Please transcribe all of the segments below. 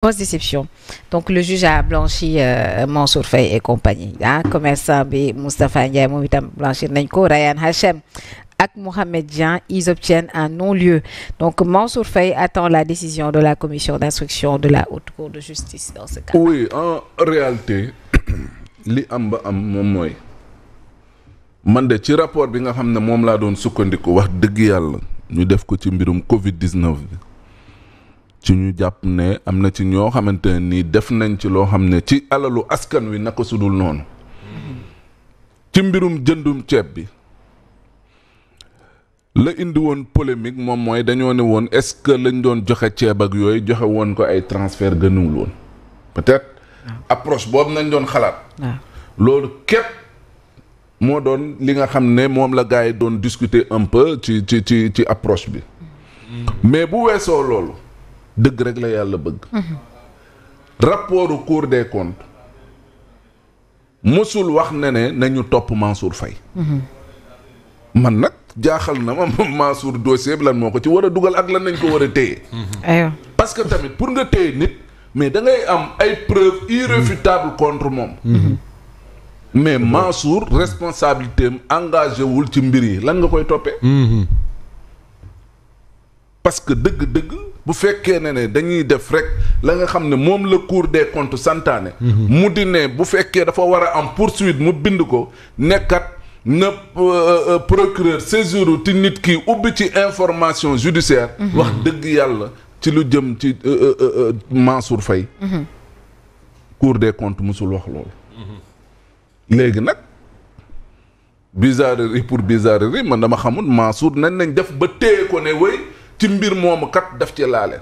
Grosse déception. Donc le juge a blanchi Mansour Faye et compagnie commerçant bi Moustapha Ndiaye moom itam blanchir nañ ko Rayane Hachem ak Mohamed Dieng, ils obtiennent un non-lieu. Donc Mansour Faye attend la décision de la commission d'instruction de la Haute Cour de justice dans ce cas. Oui, en réalité li am ba am moom mooy man de ci rapport bi nga xam ne moom laa doon sukkandiku wax dëgg yàlla ñu def ko ci mbirum Covid-19 bi ci ñu jàpp ne am na ci ñoo xamante ne nii def nañ ci loo xam ne ci alalu askan wi naka sudul noonu ci mbirum jëndum ceeb bi la indi woon polémique moom mooy dañoo ne woon est-ce que lañ doon joxe ceeb ak yooyu joxe woon ko ay transfert gënuwul woon peut-être approche boobu nañ doon xalaat loolu képp moo doon li nga xam ne moom la gars yi doon discuter un peu ci approche bi mais bu weesoo loolu dëgg rek la yàlla bëgg rapportu Cour des comptes mosul wax ne nañu topp Mansour Faye man nag jaaxal na ma Mansour dossier bi lan moo ko ci war a dugal ak lan nañ ko war a téye parce que tamit pour nga téye nit mais da ngay am ay preuves irréfutables contre moom mais Mansour responsabilité am engagé wul ci mbir yi lan nga koy toppee parce que dëgg-dëgg bu fekkee ne dañuy def rek la nga xam ne moom la Cour des comptes santaane mu di ne bu fekkee dafa war a am poursuite mu bind ko nekkat na procureur saisir ci nit ki ubbi ci information judiciaire wax dëgg yàlla ci lu jëm ci Mansour Faye Cour des comptes musul wax loolu léegi nag bizarrerie pour bizarrerie man dama xamul Mansour nañ def ba téye ko ne wéy ci mbir moomu kat daf ci laale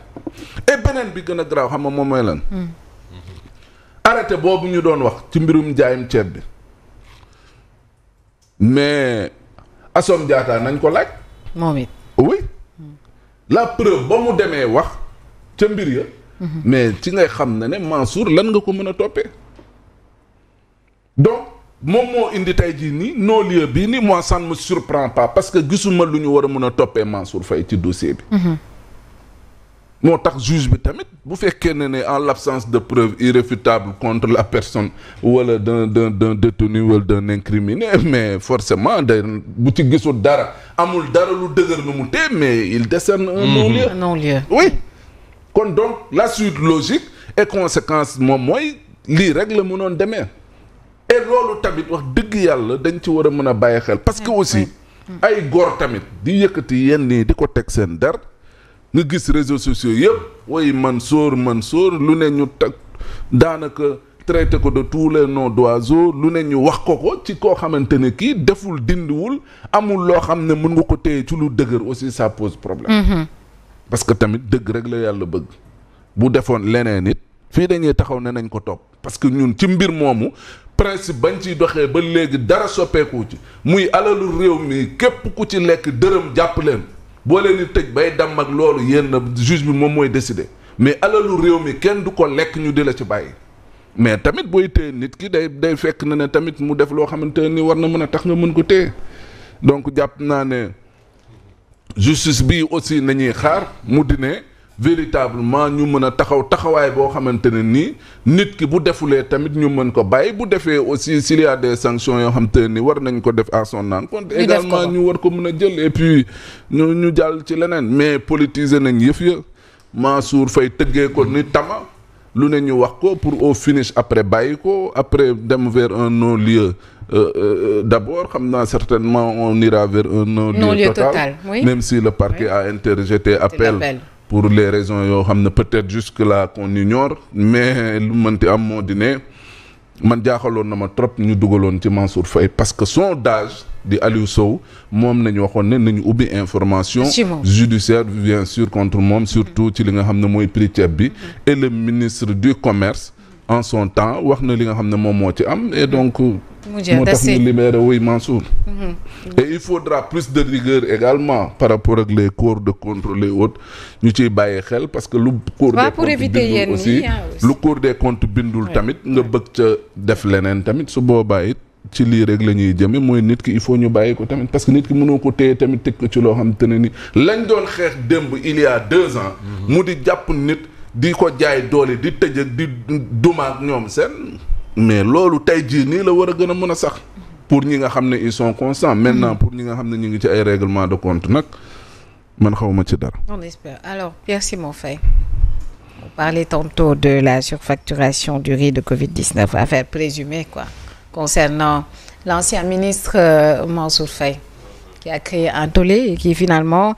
et beneen bi gën a garaaw xam nga moom mooy lan arrêté boobu ñu doon wax ci mbirum njaayum ceeb bi mais Assome Diatta nañ ko laaj moom it oui la preuve ba mu demee wax ca mbir ya mais ci ngay xam ne Mansour lan nga ko mën a toppee donc moom moo indi tey jii nii non-lieu bii nii moi ça ne me surprend pas parce que gisuma lu ñu war a mën a toppee Mansour Faye ci dossier bi moo tax juge bi tamit bu fekkee ne en l'absence de preuves irréfutables contre la personne wala d'un détenu wala d'un incriminé mais forcément day bu ci gisul dara amul dara lu dëgër nu mu tee mais il décerne un non-lieu non-lieu oui kon donc la suite logique et conséquence moom mooy lii rek la mënoon demee et loolu tamit wax dëgg yàlla dañ ci war a mën a bàyyi xel parce que aussi ay góor tamit di yëkkati yenn nii di ko teg seen der nga gis réseaux sociaux yëpp way Mansour lu ne ñu teg daanaka traité ko de tous les noms d'oiseaux lu ne ñu wax ko ci koo xamante ne kii deful dindiwul amul loo xam ne mën nga ko téye ci lu dëgër aussi ça pose problème parce que tamit dëgg rek la yàlla bëgg bu defoon leneen it fii dañuy taxaw ne nañ ko topp parce que ñun ci mbir moomu principe bañ ciy doxee ba léegi dara soppeeku ci muy alalu réew mi képp ku ci lekk dërëm jàpp leen boo leen di tëj bay damm ak loolu yéen juge bi moom mooy décider mais alalu réew mi kenn du ko lekk ñu di la ci bàyyi mais tamit booy téye nit ki day fekk na ne tamit mu def loo xamante ni war na mën a tax nga mën ko téye donc jàpp naa ne justice bi aussi nañuy xaar mu di ne véritablement ñu mën a taxawaay boo xamante ne nii nit ki bu defulee tamit ñu mën ko bàyyi bu defee aussi s'il y a des sanctions yoo xamante ne ni war nañ ko def à son encontre également ñu war ko mën a jël et puis ñu jàll ci leneen mais politiser nañ yëf ya Mansour Faye tëggee ko ni tama lu ne ñu wax ko pour au finish après bàyyi ko après dem vers un non-lieu d'abord xam naa certainement on ira vers un non-lieu total oui. Même si le parquet a interjeté appel pour les raisons yoo xam ne peut-être jusque-là qu'on ignore mais lu mënti am moo di ne man jaaxaloon na ma trop ñu dugaloon ci Mansour Faye parce que sondage di Aliou Sow moom nañu waxoon ne nañu ubbi information judiciaire bien sûr contre moom surtout ci li nga xam ne mooy prix ceeb bi et le ministre du commerce en son temps wax na li nga xam ne moom moo ci am et donc moo tax ñu libéré wuy Mansour et il faudra plus de rigueur également par rapport ak les corps de contrôle et autres ñu ciy bàyyi xel parce que lu Cour des comptes bindul aussi lu Cour des comptes bindul tamit nga bëgg ca def leneen tamit su boobaa it ci lii rek la ñuy jëme mooy nit ki il faut ñu bàyyi ko tamit parce que nit ki mënoo ko téye tamit teg ko ci loo xam te ne ni lañ doon xeex démb il y a 2 ans mu di jàpp nit di ko jaay doole di tëj ak di duma ak ñoom seen mais loolu tey jii nii la war a gën a mën a sax pour ñi nga xam ne ils sont constants maintenant pour ñi nga xam ne ñu ngi ci ay règlement de compte nag man xawma ci dara. On espère. Alors Pierre Simon Faye, on parlait tantôt de la surfacturation du riz de Covid-19, affaire présumée quoi, concernant l'ancien ministre Mansour Faye, qui a créé un tollé et qui finalement,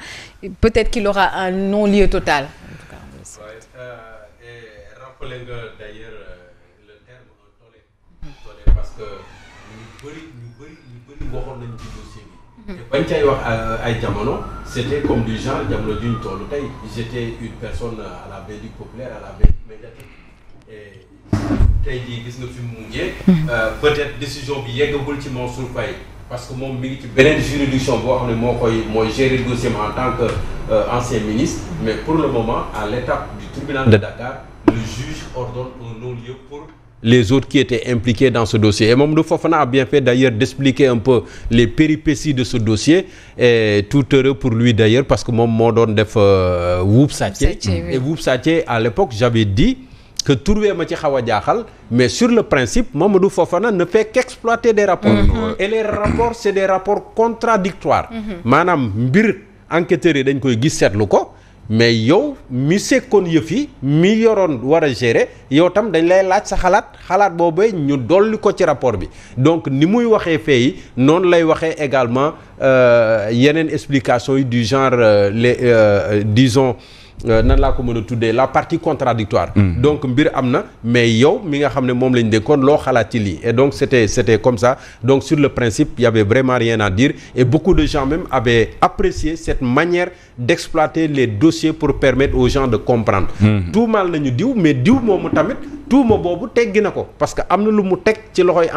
peut-être qu'il aura un non-lieu total. En tout cas, et rappelez nga d'ailleurs le terme un tollé parce que ñu bëri waxoon nañu ci dossier bi. te bañ cay wax ay jamono c'était comme du genre jamono juñ tollu tey j'étais une personne à la veille du populaire à la veille médiatique et tey jii gis nga fi mu mujjee. peut-être décision bi yeggagul ci Mansour Faye parce que moom mi ngi ci beneen juridiction boo xam ne mooy gérer dossier en tant que ancien ministre mais pour le moment à l'étape du tribunal de Dakar le juge ordonne un non-lieu pour les autres qui étaient impliqués dans ce dossier et Mamadou Fofana a bien fait d'ailleurs d'expliquer un peu les péripéties de ce dossier et tout heureux pour lui d'ailleurs parce que moom moo doon def Woup Sathié et Woup Sathié à l'époque j'avais dit que trouvé ma ci xaw a jaaxal mais sur le principe Mamadou Fofana ne fait qu'exploiter des rapports et les rapports c'est des rapports contradictoires maanaam mbir enquêteurs yi dañ koy gis seetlu ko mais yow mi sekkoon yëf yi mi yoroon war a gérer yow tam dañ lay laaj sa xalaat boobee ñu dolli ko ci rapport bi donc ni muy waxee fee yi noonu lay waxee également yeneen explications yi du genre disons nan laa ko mën a tuddee la partie contradictoire donc mbir am na mais yow mi nga xam ne moom lañ dénkoon loo xalaat ci lii et donc c'était comme ça donc sur le principe il y avait vraiment rien à dire et beaucoup de gens même avaient apprécié cette manière d'exploiter les dossiers pour permettre aux gens de comprendre tuumaal nañu diw mais diw moomu tamit tuuma boobu teggi na ko parce que am na lu mu teg ci loxoy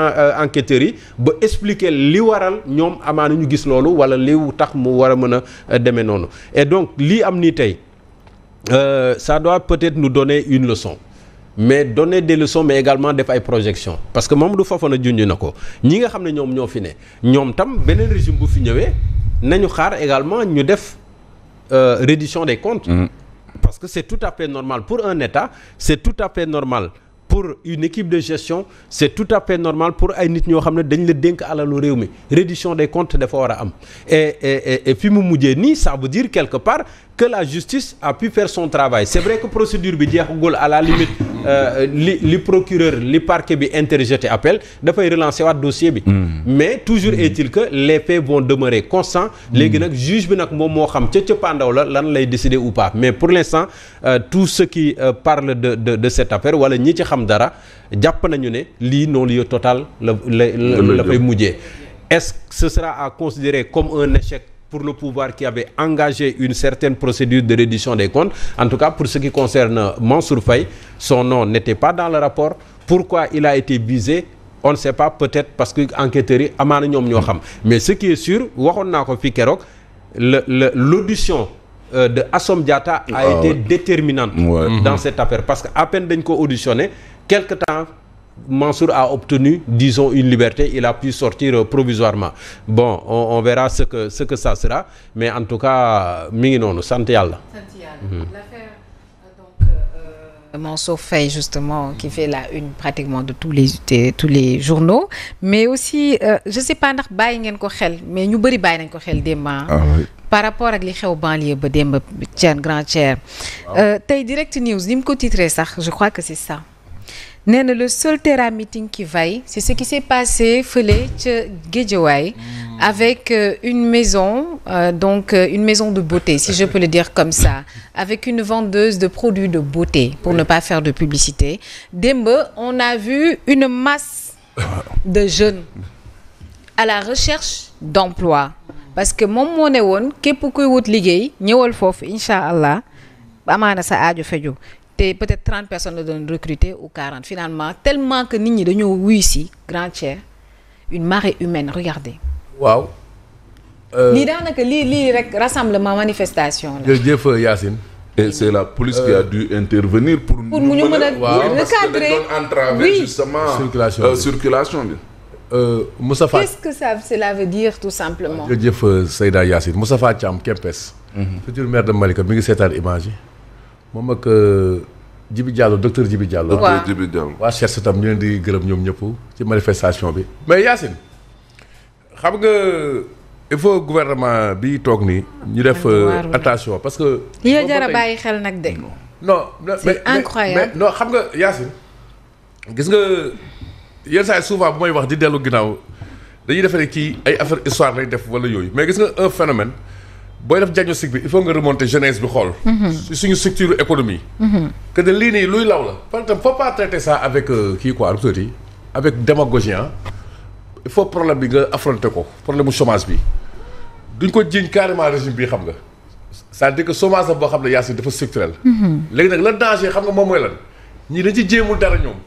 enquêteurs yi ba expliquer li waral ñoom amaana ñu gis loolu wala li tax mu war a mën a demee noonu et donc lii am nii tey ça doit peut-être nous donner une leçon mais donner des leçons mais également def ay projections parce que Mamadou Fofana junj na ko ñi nga xam ne ñoom ñoo fi ne ñoom tam beneen régime bu fi ñëwee nañu xaar également ñu def reddition des comptes parce que c'est tout à fait normal pour un État c'est tout à fait normal pour une équipe de gestion c'est tout à fait normal pour ay nit ñoo xam ne dañ la dénk alalu réew mi reddition des comptes dafa war a am et fi mu mujjee nii ça veut dire quelque part que la justice a pu faire son travail c'est vrai que procédure bi jeexagul à la limite li procureur li parquet bi interjeté appel dafay relancer waat dossier bi mais toujours est-il que les faits vont demeurer constants léegi nag juge bi nag moom moo xam ca cëppaandaw la lan lay décider ou pas mais pour l'instant tout ce qui parle de cette affaire wala ñi ci xam dara jàpp nañu ne lii non-lieu total la fay mujjee est-ce que ce sera à considérer comme un échec pour le pouvoir qui avait engagé une certaine procédure de reddition des comptes en tout cas pour ce qui concerne Mansour Faye son nom n'était pas dans le rapport pourquoi il a été visé on ne sait pas peut-être parce que enquêteurs yi amaana ñoom ñoo xam mais ce qui est sûr waxoon naa ko fi keroog l'audition de Assom Diatta a été déterminante dans cette affaire parce que à peine dañ ko auditionné quelque temps Mansour a obtenu disons une liberté il a pu sortir provisoirement bon on verra ce que ça sera mais en tout cas mi ngi noonu sant yàlla. L'affaire donc Mansour Faye justement qui fait la une pratiquement de tous les journaux mais aussi je sais pas ndax bàyyi ngeen ko xel mais ñu bëri bàyyi nañ ko xel démb par rapport ak li xew banlieue ba démb Grand Thier tey Direct News ni mu ko titré sax je crois que c'est ça. nee na le seul terrain meeting qui vaille c'est ce qui s'est passé fële ca Guédiawaye avec une maison une maison de beauté si je peux le dire comme ça avec une vendeuse de produits de beauté pour ne pas faire de publicité démb on a vu une masse de jeunes à la recherche d'emploi parce que moom moo ne woon képp kuy wut liggéey ñëwal foofu incha allah amaana sa aajo feju te peut-être 30 personnes la doon recruter ou 40 finalement tellement que nit ñi dañoo wuy si Grand Thier une marée humaine regardez. waaw. lii daanaka lii rek rassemblement manifestation la. jërëjëf Yacine. et c'est la police qui a dû intervenir pour mu ñu mën a recadrer parce que dañ doon entraver justement circulation bi. Moustapha qu'est-ce que cela veut dire tout simplement. jërëjëf Seyda Yacine Moustapha Thiam Kempes. futur maire de Malika mi ngi seetaan image yi moom ak Djibi Diallo docteur Djibi Diallo. waaw docteur Djibi Diallo. waa cherche tam ñu leen di gërëm ñoom ñëpp ci manifestation bi. mais Yacine xam nga il faut gouvernement bi toog nii. ñu def attention parce que. yow jar a bàyyi xel nag de. non c'est incroyable mais non xam nga Yacine gis nga yenn saa yi souvent bu may wax di dellu ginnaaw dañuy defee ne kii ay affaire histoire lay def wala yooyu mais gis nga un phénomène booy def diagnostic bi il faut nga remonter jeunesse bi xool. si suñu structure économie. que de lii nii luy law la. parce que faut pas traiter ça avec kii quoi avec démagogie il faut problème bi nga affronter ko problème mu chômage bi duñ ko jiiñ carrément régime bi xam nga. c'est-à-dire que chômage la boo xam ne Yacine dafa structurel. léegi nag le danger xam nga moom mooy lan ñii dañ ci jéemul dara ñoom.